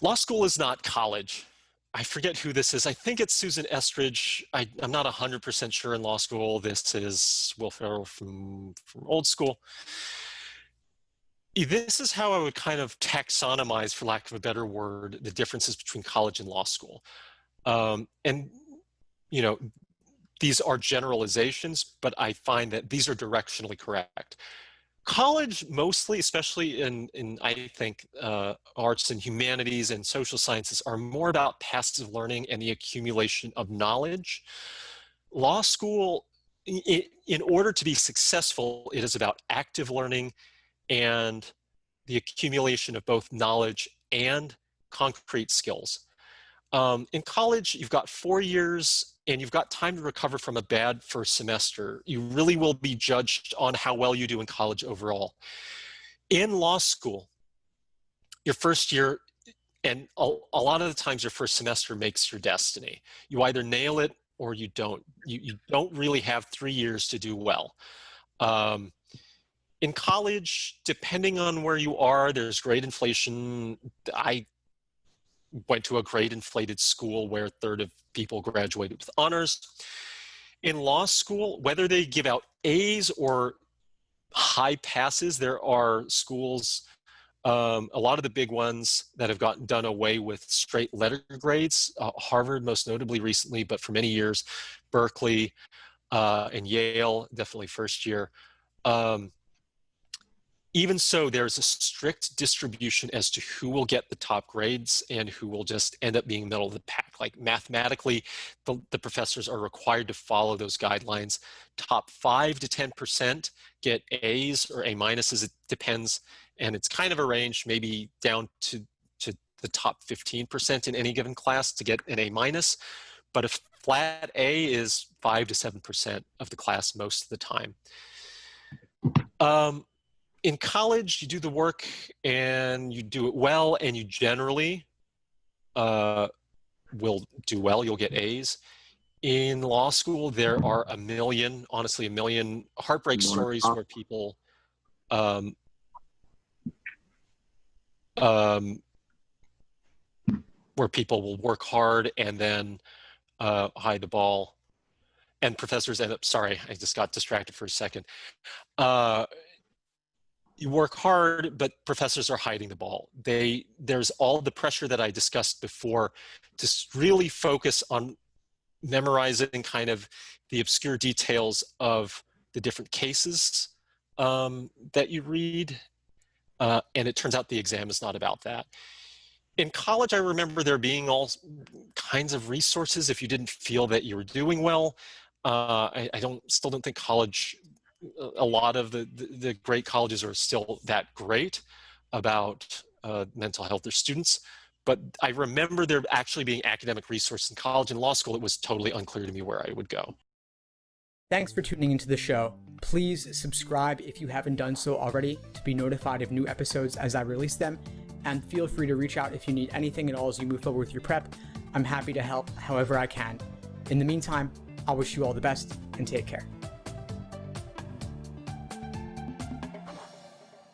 Law school is not college. I forget who this is. I think it's Susan Estridge. I'm not 100% sure in law school. This is Will Ferrell from old school. This is how I would kind of taxonomize, for lack of a better word, the differences between college and law school. And, you know, these are generalizations, but I find that these are directionally correct. College mostly, especially in I think arts and humanities and social sciences, are more about passive learning and the accumulation of knowledge. Law school, in order to be successful, it is about active learning and the accumulation of both knowledge and concrete skills. In college, you've got 4 years and you've got time to recover from a bad first semester. You really will be judged on how well you do in college overall. In law school, your first year, and a lot of the times your first semester makes your destiny. You either nail it or you don't. You don't really have 3 years to do well. In college, depending on where you are, there's grade inflation. I went to a grade inflated school where a third of people graduated with honors. In law school, whether they give out A's or high passes, there are schools, a lot of the big ones that have gotten done away with straight letter grades, Harvard most notably recently, but for many years, Berkeley and Yale, definitely first year. Even so, there's a strict distribution as to who will get the top grades and who will just end up being middle of the pack. Like mathematically, the professors are required to follow those guidelines. Top 5 to 10% get A's or A minuses, it depends. And it's kind of a range, maybe down to the top 15% in any given class to get an A minus. But a flat A is 5 to 7% of the class most of the time. In college, you do the work and you do it well, and you generally will do well. You'll get A's. In law school, there are honestly, a million heartbreak stories where people will work hard and then hide the ball. And professors end up, sorry, I just got distracted for a second. You work hard, but professors are hiding the ball. There's all the pressure that I discussed before to really focus on memorizing kind of the obscure details of the different cases that you read. And it turns out the exam is not about that. In college, I remember there being all kinds of resources if you didn't feel that you were doing well. I still don't think college, a lot of the great colleges are still that great about mental health their students. But I remember there actually being academic resources in college and law school. It was totally unclear to me where I would go. Thanks for tuning into the show. Please subscribe if you haven't done so already to be notified of new episodes as I release them. And feel free to reach out if you need anything at all as you move forward with your prep. I'm happy to help however I can. In the meantime, I wish you all the best and take care.